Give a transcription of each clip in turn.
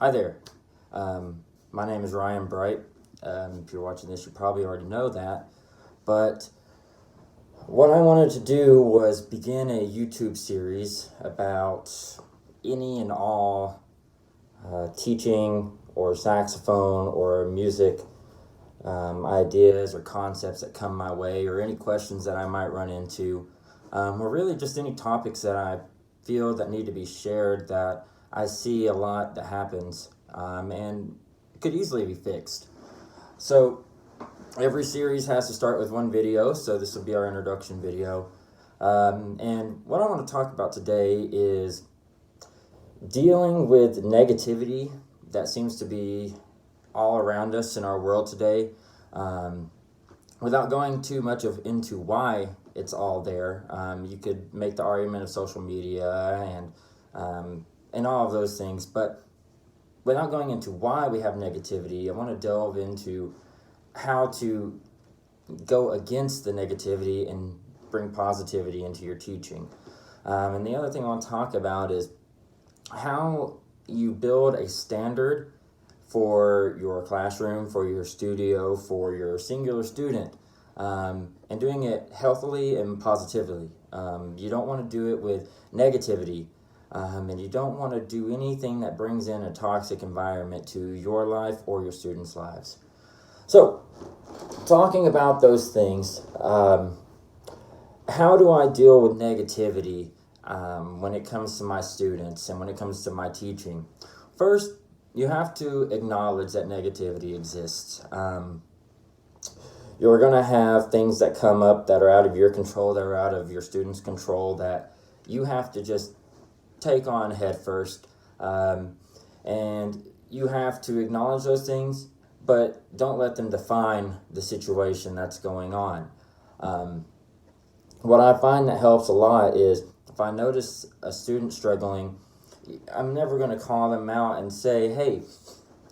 Hi there. My name is Ryan Bright. If you're watching this, you probably already know that. But what I wanted to do was begin a YouTube series about any and all teaching or saxophone or music ideas or concepts that come my way, or any questions that I might run into, or really just any topics that I feel that need to be shared that I see a lot that happens and could easily be fixed. So every series has to start with one video, so this will be our introduction video. And what I want to talk about today is dealing with negativity that seems to be all around us in our world today, without going too much into why it's all there. You could make the argument of social media and all of those things, but without going into why we have negativity, I want to delve into how to go against the negativity and bring positivity into your teaching. And the other thing I want to talk about is how you build a standard for your classroom, for your studio, for your singular student, and doing it healthily and positively. You don't want to do it with negativity, and you don't want to do anything that brings in a toxic environment to your life or your students' lives. So, talking about those things, how do I deal with negativity when it comes to my students and when it comes to my teaching? First, you have to acknowledge that negativity exists. You're going to have things that come up that are out of your control, that are out of your students' control, that you have to just take on head first. And you have to acknowledge those things, but don't let them define the situation that's going on. What I find that helps a lot is if I notice a student struggling, I'm never going to call them out and say, hey,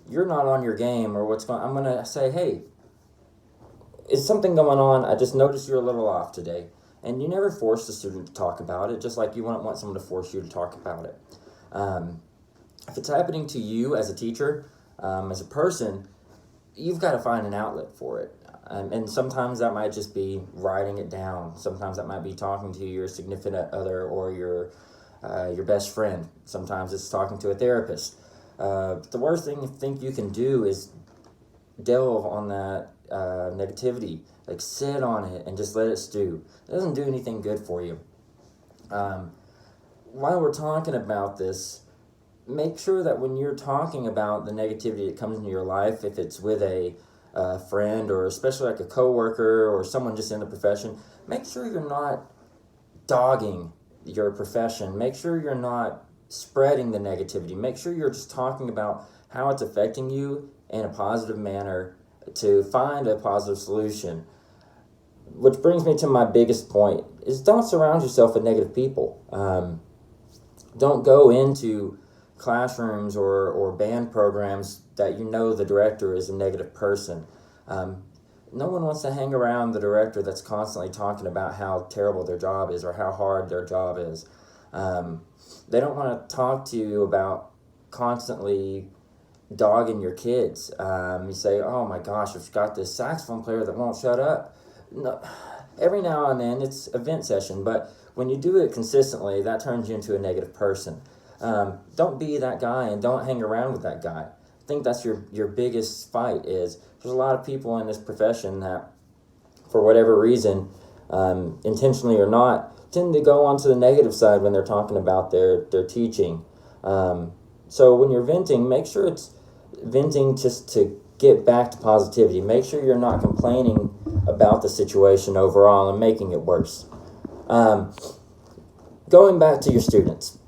you're not on your game, or what's going on. I'm going to say, hey, is something going on? I just noticed you're a little off today. And you never force the student to talk about it, just like you wouldn't want someone to force you to talk about it. If it's happening to you as a teacher, as a person, you've got to find an outlet for it. And sometimes that might just be writing it down. Sometimes that might be talking to your significant other or your best friend. Sometimes it's talking to a therapist. The worst thing I think you can do is delve on that negativity. Like, sit on it and just let it stew. It doesn't do anything good for you. While we're talking about this, make sure that when you're talking about the negativity that comes into your life, if it's with a friend or especially like a coworker or someone just in the profession, make sure you're not dogging your profession. Make sure you're not spreading the negativity. Make sure you're just talking about how it's affecting you in a positive manner to find a positive solution. Which brings me to my biggest point, is don't surround yourself with negative people. Don't go into classrooms or band programs that you know the director is a negative person. No one wants to hang around the director that's constantly talking about how terrible their job is or how hard their job is. They don't want to talk to you about constantly dogging your kids. You say, oh my gosh, I've got this saxophone player that won't shut up. No, every now and then it's event session, but when you do it consistently, that turns you into a negative person. Don't be that guy and don't hang around with that guy. I think that's your biggest fight. Is there's a lot of people in this profession that, for whatever reason, intentionally or not, tend to go onto the negative side when they're talking about their teaching. So when you're venting, make sure it's venting just to get back to positivity. Make sure you're not complaining about the situation overall and making it worse. Going back to your students,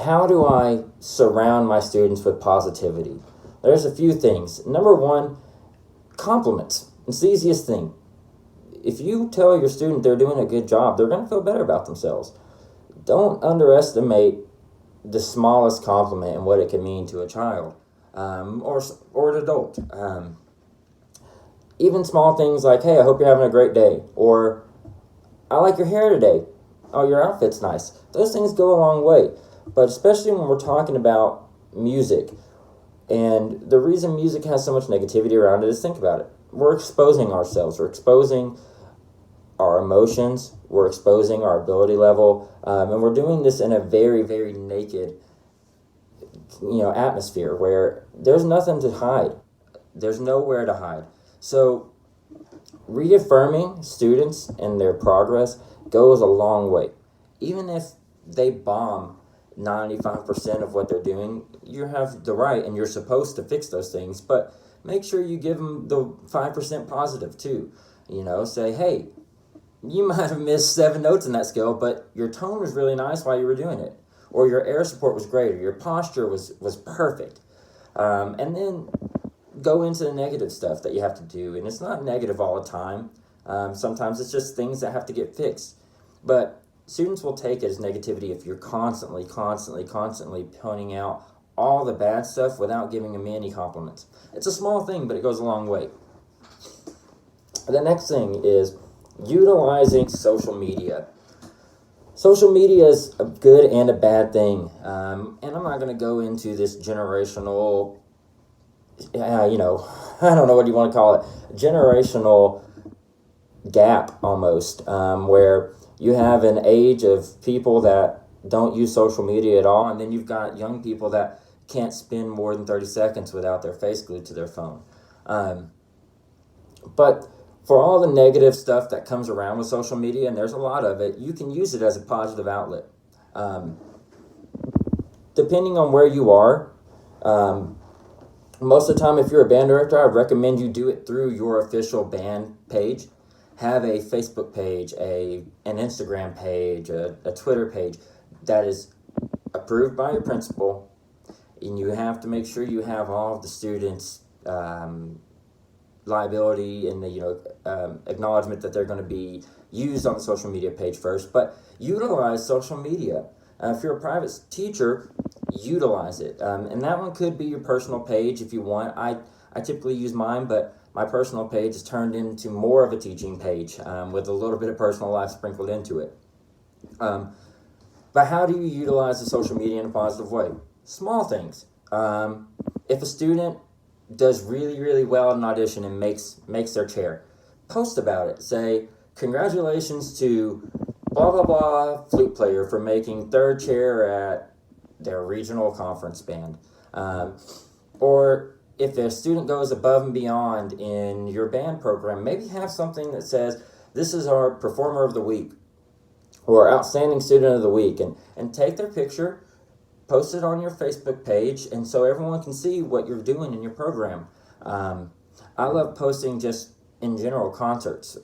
how do I surround my students with positivity? There's a few things. Number one, compliments. It's the easiest thing. If you tell your student they're doing a good job, they're going to feel better about themselves. Don't underestimate the smallest compliment and what it can mean to a child or an adult. Even small things like, hey, I hope you're having a great day, or I like your hair today. Oh, your outfit's nice. Those things go a long way. But especially when we're talking about music, And the reason music has so much negativity around it is, think about it. We're exposing ourselves. We're exposing our emotions. We're exposing our ability level. And we're doing this in a very, very naked, atmosphere where there's nothing to hide. There's nowhere to hide. So reaffirming students and their progress goes a long way. Even if they bomb 95% of what they're doing, you have the right and you're supposed to fix those things, but make sure you give them the 5% positive too. Say, hey, you might have missed 7 notes in that scale, but your tone was really nice while you were doing it, or your air support was great, or your posture was perfect. And then go into the negative stuff that you have to do, and it's not negative all the time. Sometimes it's just things that have to get fixed. But students will take it as negativity if you're constantly pointing out all the bad stuff without giving them any compliments. It's a small thing, but it goes a long way. The next thing is utilizing social media. Social media is a good and a bad thing. And I'm not going to go into this generational, I don't know what you want to call it, generational gap almost, where you have an age of people that don't use social media at all, and then you've got young people that can't spend more than 30 seconds without their face glued to their phone. But for all the negative stuff that comes around with social media, and there's a lot of it, you can use it as a positive outlet. Depending on where you are, most of the time, if you're a band director, I recommend you do it through your official band page. Have a Facebook page, an Instagram page, a Twitter page that is approved by your principal, and you have to make sure you have all of the students' liability and the acknowledgement that they're going to be used on the social media page first. But utilize social media. If you're a private teacher, utilize it, and that one could be your personal page if you want. I typically use mine, but my personal page is turned into more of a teaching page with a little bit of personal life sprinkled into it. But how do you utilize the social media in a positive way? Small things. If a student does really, really well at an audition and makes their chair, post about it. Say, congratulations to blah, blah, blah flute player for making 3rd chair at their regional conference band. Or if a student goes above and beyond in your band program, maybe have something that says, this is our performer of the week or outstanding student of the week, and take their picture, post it on your Facebook page, and so everyone can see what you're doing in your program. I love posting just in general concerts,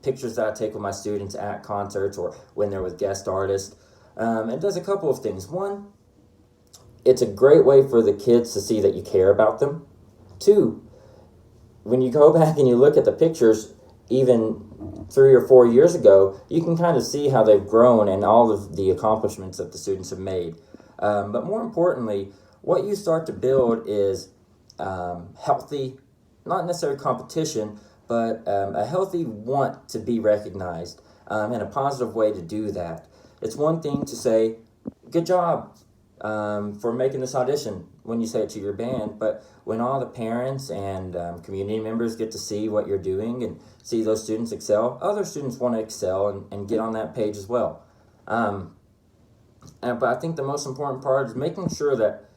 pictures that I take with my students at concerts or when they're with guest artists. It does a couple of things. One, it's a great way for the kids to see that you care about them. 2, when you go back and you look at the pictures, even 3 or 4 years ago, you can kind of see how they've grown and all of the accomplishments that the students have made. But more importantly, what you start to build is healthy, not necessarily competition, but a healthy want to be recognized, and a positive way to do that. It's one thing to say, good job for making this audition when you say it to your band, but when all the parents and community members get to see what you're doing and see those students excel, other students want to excel and get on that page as well. But I think the most important part is making sure that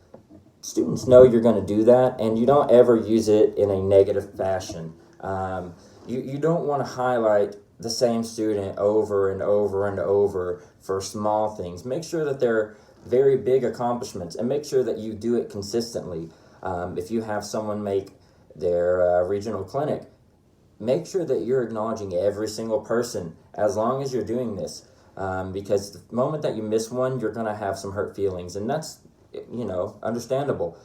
students know you're going to do that, and you don't ever use it in a negative fashion. You don't want to highlight the same student over and over and over for small things. Make sure that they're very big accomplishments, and make sure that you do it consistently. If you have someone make their regional clinic, make sure that you're acknowledging every single person as long as you're doing this. Because the moment that you miss one, you're going to have some hurt feelings, and that's, understandable.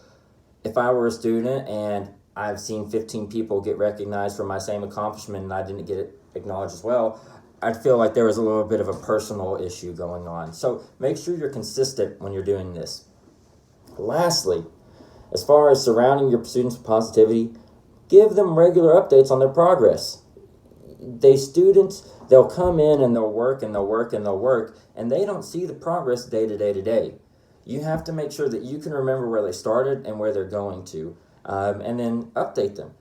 If I were a student and I've seen 15 people get recognized for my same accomplishment and I didn't get it acknowledged as well, I'd feel like there was a little bit of a personal issue going on. So make sure you're consistent when you're doing this. Lastly, as far as surrounding your students with positivity, give them regular updates on their progress. They'll come in and they'll work and they'll work and they'll work, and they don't see the progress day to day to day. You have to make sure that you can remember where they started and where they're going to, and then update them.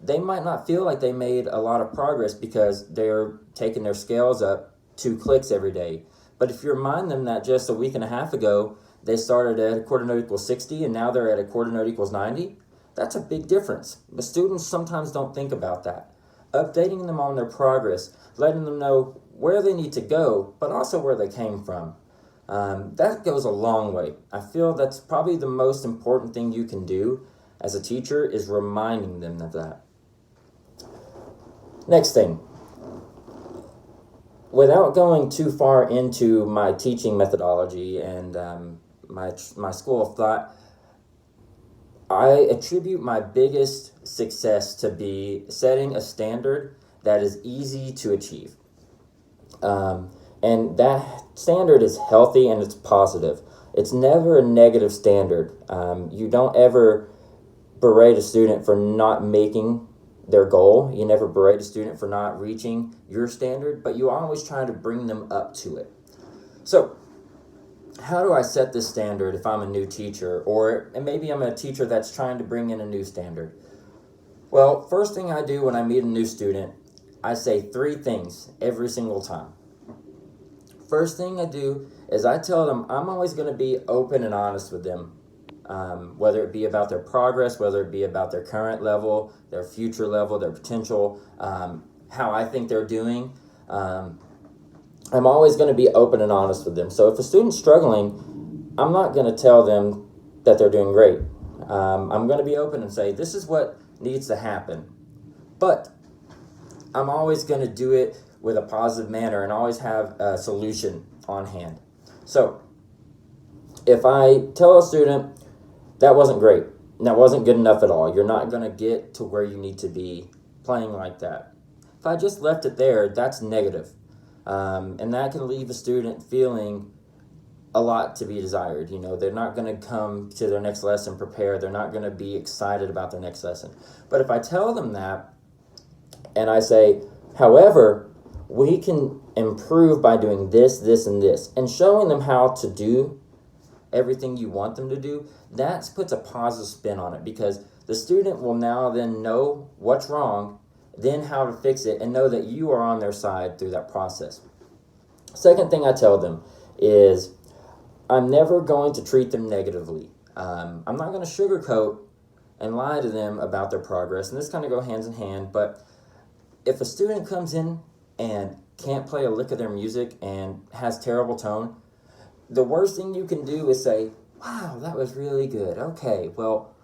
They might not feel like they made a lot of progress because they're taking their scales up 2 clicks every day. But if you remind them that just a week and a half ago, they started at a quarter note equals 60 and now they're at a quarter note equals 90, that's a big difference. But students sometimes don't think about that. Updating them on their progress, letting them know where they need to go, but also where they came from. That goes a long way. I feel that's probably the most important thing you can do as a teacher, is reminding them of that. Next thing, without going too far into my teaching methodology and my school of thought, I attribute my biggest success to be setting a standard that is easy to achieve. And that standard is healthy and it's positive. It's never a negative standard. You don't ever berate a student for not making their goal. You never berate a student for not reaching your standard, but you always try to bring them up to it. So, how do I set this standard if I'm a new teacher, or maybe I'm a teacher that's trying to bring in a new standard? Well, first thing I do when I meet a new student, I say 3 things every single time. First thing I do is I tell them I'm always going to be open and honest with them. Whether it be about their progress, whether it be about their current level, their future level, their potential, how I think they're doing. I'm always going to be open and honest with them. So if a student's struggling, I'm not going to tell them that they're doing great. I'm going to be open and say, this is what needs to happen. But I'm always going to do it with a positive manner and always have a solution on hand. So if I tell a student, that wasn't great, that wasn't good enough at all, you're not going to get to where you need to be playing like that. If I just left it there, that's negative. And that can leave a student feeling a lot to be desired. You know, they're not going to come to their next lesson prepared. They're not going to be excited about their next lesson. But if I tell them that and I say, however, we can improve by doing this, this, and this, and showing them how to do everything you want them to do, that puts a positive spin on it, because the student will now then know what's wrong, then how to fix it, and know that you are on their side through that process. Second thing I tell them is I'm never going to treat them negatively. I'm not going to sugarcoat and lie to them about their progress, and this kind of go hands in hand, but if a student comes in and can't play a lick of their music and has terrible tone, the worst thing you can do is say, wow, that was really good. Okay, well,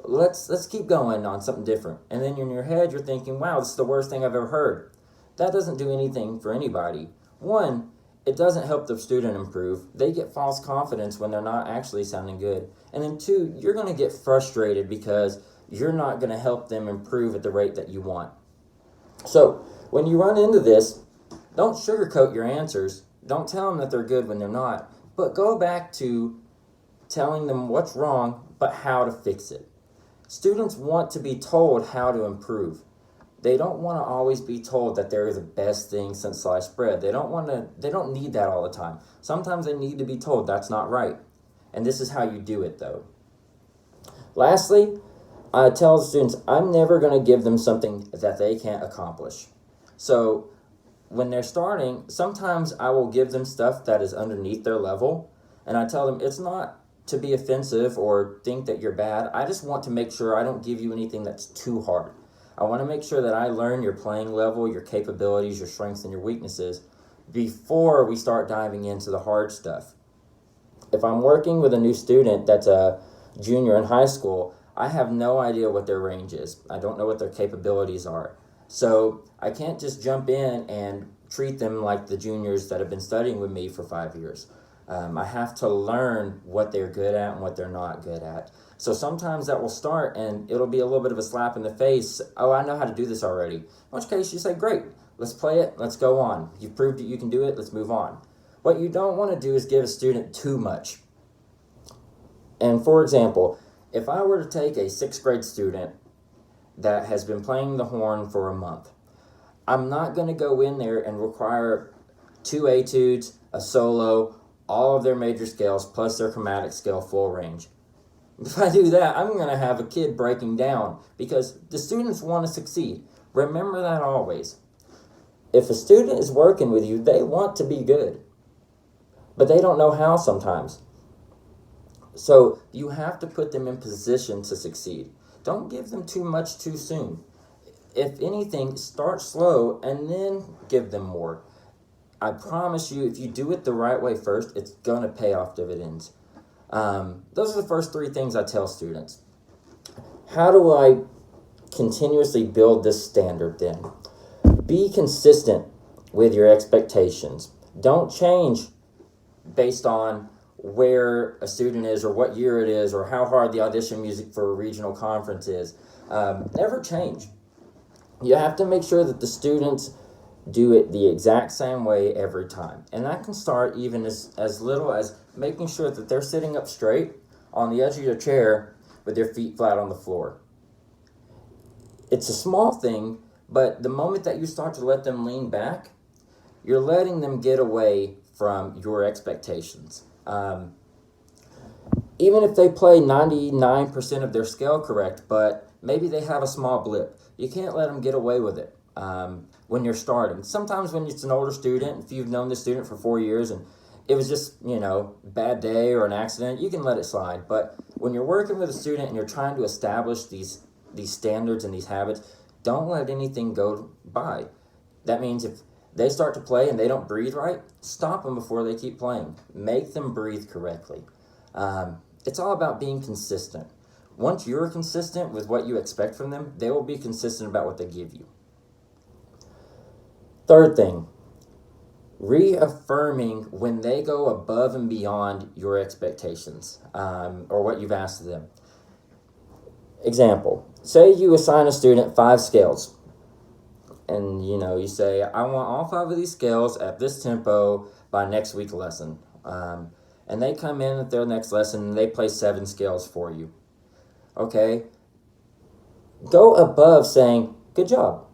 let's keep going on something different. And then in your head, you're thinking, wow, this is the worst thing I've ever heard. That doesn't do anything for anybody. One, it doesn't help the student improve. They get false confidence when they're not actually sounding good. And then 2, you're going to get frustrated because you're not going to help them improve at the rate that you want. So when you run into this, don't sugarcoat your answers. Don't tell them that they're good when they're not. But go back to telling them what's wrong, but how to fix it. Students want to be told how to improve. They don't want to always be told that they're the best thing since sliced bread. They don't need that all the time. Sometimes they need to be told that's not right. And this is how you do it, though. Lastly, I tell the students I'm never going to give them something that they can't accomplish. So when they're starting, sometimes I will give them stuff that is underneath their level, and I tell them it's not to be offensive or think that you're bad. I just want to make sure I don't give you anything that's too hard. I want to make sure that I learn your playing level, your capabilities, your strengths, and your weaknesses before we start diving into the hard stuff. If I'm working with a new student that's a junior in high school, I have no idea what their range is. I don't know what their capabilities are. So I can't just jump in and treat them like the juniors that have been studying with me for 5 years. I have to learn what they're good at and what they're not good at. So sometimes that will start and it'll be a little bit of a slap in the face. Oh, I know how to do this already. In which case you say, great, let's play it, let's go on. You've proved that you can do it, let's move on. What you don't want to do is give a student too much. And for example, if I were to take a 6th grade student that has been playing the horn for a month, I'm not going to go in there and require 2 etudes, a solo, all of their major scales plus their chromatic scale full range. If I do that, I'm going to have a kid breaking down because the students want to succeed. Remember that always. If a student is working with you, they want to be good, but they don't know how sometimes. So you have to put them in position to succeed. Don't give them too much too soon. If anything, start slow and then give them more. I promise you, if you do it the right way first, it's going to pay off dividends. Those are the first three things I tell students. How do I continuously build this standard then? Be consistent with your expectations. Don't change based on where a student is or what year it is or how hard the audition music for a regional conference is. Never change. You have to make sure that the students do it the exact same way every time. And that can start even as little as making sure that they're sitting up straight on the edge of your chair with their feet flat on the floor. It's a small thing, but the moment that you start to let them lean back, you're letting them get away from your expectations. Even if they play 99% of their scale correct, but maybe they have a small blip, you can't let them get away with it when you're starting. Sometimes when it's an older student, if you've known the student for 4 years and it was just, bad day or an accident, you can let it slide. But when you're working with a student and you're trying to establish these standards and these habits, don't let anything go by. That means if they start to play and they don't breathe right, stop them before they keep playing. Make them breathe correctly. It's all about being consistent. Once you're consistent with what you expect from them, they will be consistent about what they give you. Third thing, reaffirming when they go above and beyond your expectations or what you've asked of them. Example, say you assign a student 5 scales. And, you say, I want all 5 of these scales at this tempo by next week's lesson. And they come in at their next lesson and they play 7 scales for you. Okay? Go above saying, good job.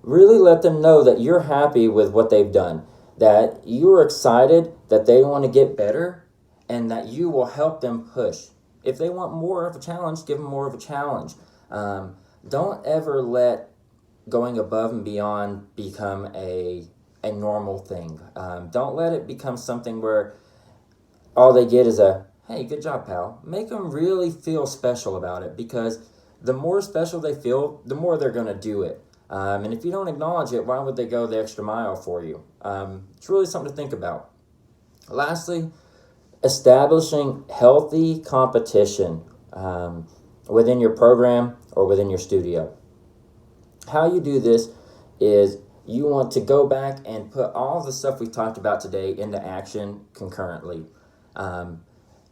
Really let them know that you're happy with what they've done, that you're excited that they want to get better, and that you will help them push. If they want more of a challenge, give them more of a challenge. Don't ever let going above and beyond become a normal thing. Don't let it become something where all they get is a, hey, good job, pal. Make them really feel special about it, because the more special they feel, the more they're going to do it. And if you don't acknowledge it, why would they go the extra mile for you? It's really something to think about. Lastly, establishing healthy competition within your program or within your studio. How you do this is you want to go back and put all the stuff we talked about today into action concurrently.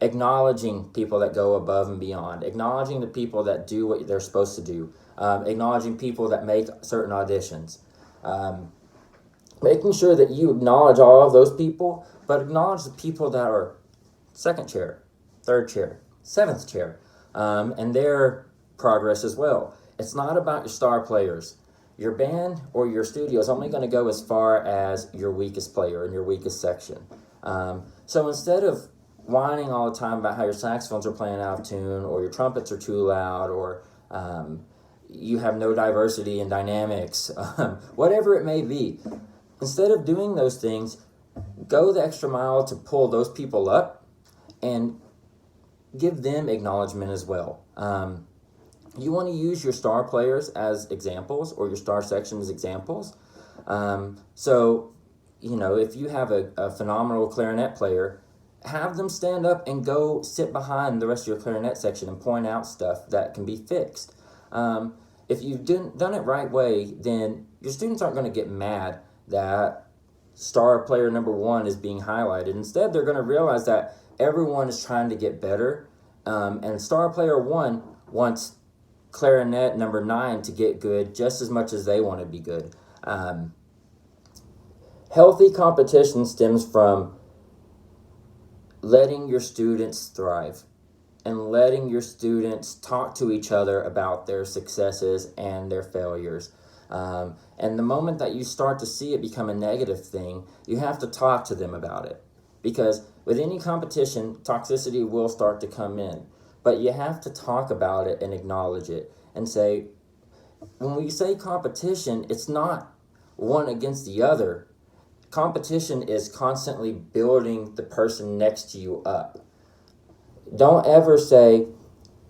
Acknowledging people that go above and beyond, acknowledging the people that do what they're supposed to do, acknowledging people that make certain auditions, making sure that you acknowledge all of those people, but acknowledge the people that are second chair, third chair, seventh chair, and their progress as well. It's not about your star players. Your band or your studio is only going to go as far as your weakest player in your weakest section. So instead of whining all the time about how your saxophones are playing out of tune, or your trumpets are too loud, or you have no diversity in dynamics, whatever it may be, instead of doing those things, go the extra mile to pull those people up and give them acknowledgement as well. You want to use your star players as examples, or your star section as examples. So, if you have a phenomenal clarinet player, have them stand up and go sit behind the rest of your clarinet section and point out stuff that can be fixed. If you've done it right way, then your students aren't going to get mad that star player number 1 is being highlighted. Instead, they're going to realize that everyone is trying to get better, and star player 1 wants clarinet number 9 to get good just as much as they want to be good. Healthy competition stems from letting your students thrive and letting your students talk to each other about their successes and their failures. And the moment that you start to see it become a negative thing, you have to talk to them about it, because With any competition, toxicity will start to come in, but you have to talk about it and acknowledge it and say, when we say competition, it's not one against the other. Competition is constantly building the person next to you up. Don't ever say,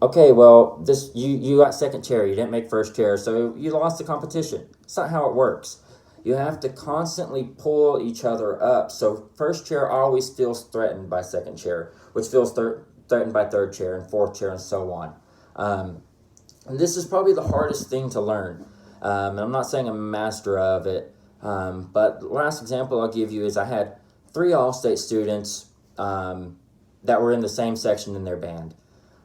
okay, well, this you got second chair, you didn't make first chair, so you lost the competition. It's not how it works. You have to constantly pull each other up. So first chair always feels threatened by second chair, which feels threatened by third chair and fourth chair and so on. And this is probably the hardest thing to learn. And I'm not saying I'm a master of it, but the last example I'll give you is I had 3 All-State students that were in the same section in their band.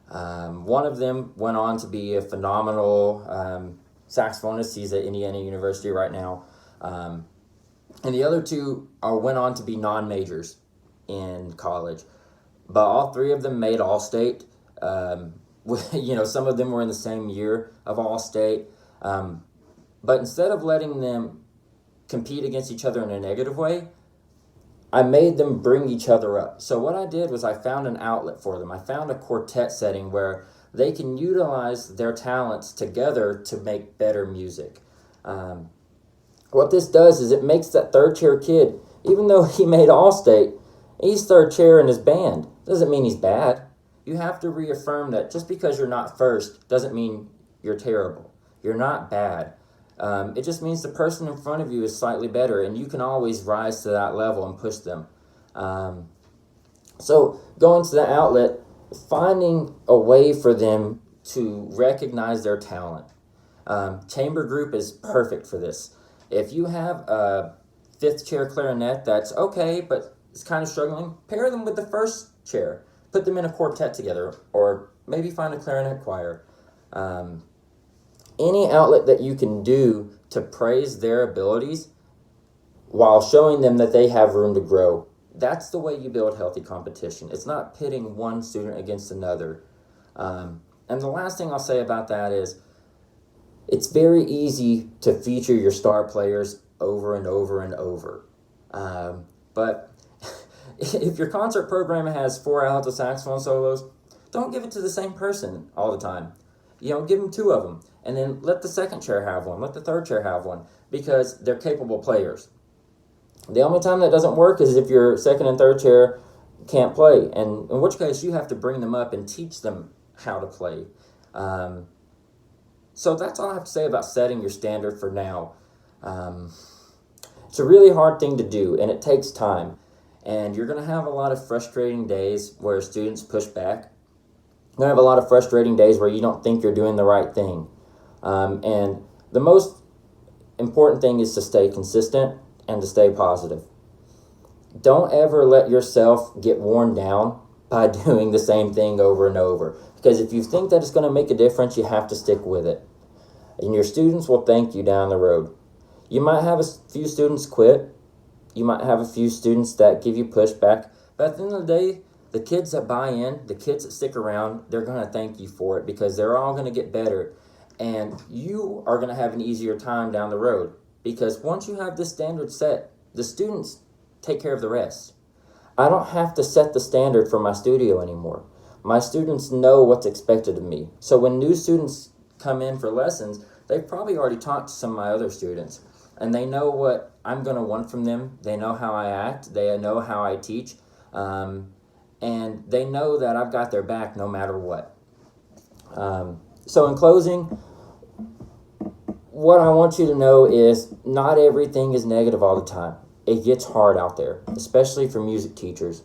One of them went on to be a phenomenal saxophonist. He's at Indiana University right now. And the other 2 went on to be non-majors in college. But all 3 of them made All-State. Some of them were in the same year of All-State. But instead of letting them compete against each other in a negative way, I made them bring each other up. So what I did was I found an outlet for them. I found a quartet setting where they can utilize their talents together to make better music. What this does is it makes that third chair kid, even though he made All-State, he's third chair in his band. Doesn't mean he's bad. You have to reaffirm that just because you're not first doesn't mean you're terrible. You're not bad. It just means the person in front of you is slightly better, and you can always rise to that level and push them. So going to the outlet, finding a way for them to recognize their talent. Chamber group is perfect for this. If you have a 5th chair clarinet that's okay, but it's kind of struggling, pair them with the 1st chair. Put them in a quartet together, or maybe find a clarinet choir. Any outlet that you can do to praise their abilities while showing them that they have room to grow. That's the way you build healthy competition. It's not pitting one student against another. And the last thing I'll say about that is it's very easy to feature your star players over and over and over. But if your concert program has 4 alto saxophone solos, don't give it to the same person all the time. Give them 2 of them, and then let the second chair have one, let the third chair have one, because they're capable players. The only time that doesn't work is if your second and third chair can't play, and in which case you have to bring them up and teach them how to play. So that's all I have to say about setting your standard for now. It's a really hard thing to do, and it takes time. And you're going to have a lot of frustrating days where students push back. You're going to have a lot of frustrating days where you don't think you're doing the right thing. And the most important thing is to stay consistent and to stay positive. Don't ever let yourself get worn down by doing the same thing over and over. Because if you think that it's going to make a difference, you have to stick with it. And your students will thank you down the road. You might have a few students quit. You might have a few students that give you pushback. But at the end of the day, the kids that buy in, the kids that stick around, they're going to thank you for it because they're all going to get better. And you are going to have an easier time down the road. Because once you have this standard set, the students take care of the rest. I don't have to set the standard for my studio anymore. My students know what's expected of me. So when new students come in for lessons, they've probably already talked to some of my other students. And they know what I'm going to want from them. They know how I act. They know how I teach. And they know that I've got their back no matter what. So in closing, what I want you to know is not everything is negative all the time. It gets hard out there, especially for music teachers.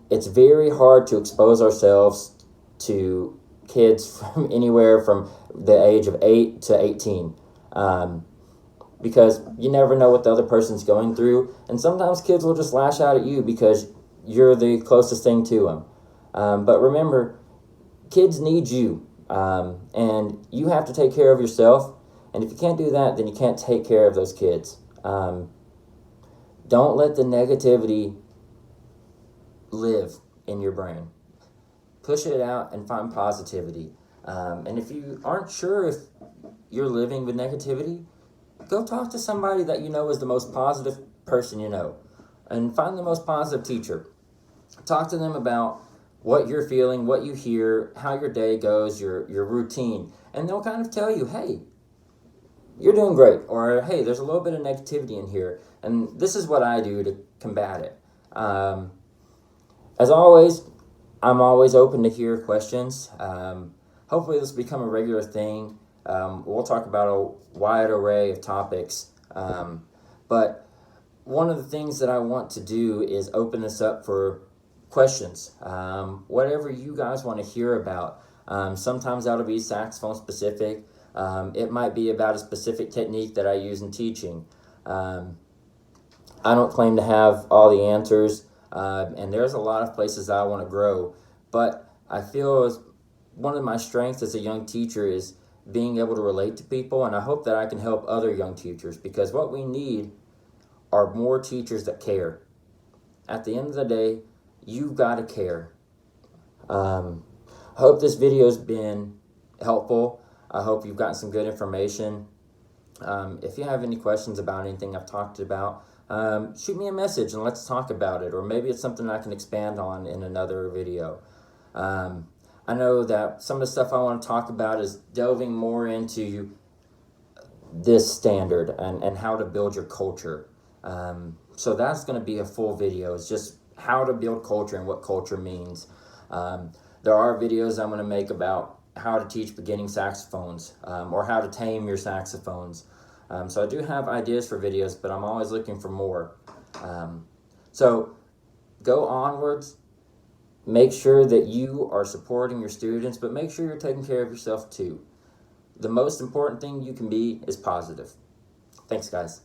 It's very hard to expose ourselves to kids from anywhere from the age of 8 to 18. Because you never know what the other person's going through. And sometimes kids will just lash out at you because you're the closest thing to them. But remember, kids need you. And you have to take care of yourself. And if you can't do that, then you can't take care of those kids. Don't let the negativity live in your brain. Push it out and find positivity. And if you aren't sure if you're living with negativity, go talk to somebody that you know is the most positive person you know. And find the most positive teacher. Talk to them about what you're feeling, what you hear, how your day goes, your routine, and they'll kind of tell you, hey, you're doing great, or hey, there's a little bit of negativity in here, and this is what I do to combat it. As always, I'm always open to hear questions. Hopefully, this will become a regular thing. We'll talk about a wide array of topics, but one of the things that I want to do is open this up for questions. Whatever you guys want to hear about. Sometimes that'll be saxophone specific. It might be about a specific technique that I use in teaching. I don't claim to have all the answers, and there's a lot of places I want to grow, but I feel as one of my strengths as a young teacher is being able to relate to people, and I hope that I can help other young teachers, because what we need are more teachers that care. At the end of the day, you've got to care. I hope this video has been helpful. I hope you've gotten some good information. If you have any questions about anything I've talked about, shoot me a message and let's talk about it. Or maybe it's something I can expand on in another video. I know that some of the stuff I want to talk about is delving more into this standard and how to build your culture. So that's going to be a full video. It's just how to build culture and what culture means. There are videos I'm going to make about how to teach beginning saxophones, or how to tame your saxophones. So I do have ideas for videos, but I'm always looking for more. So go onwards. Make sure that you are supporting your students, but make sure you're taking care of yourself too. The most important thing you can be is positive. Thanks, guys.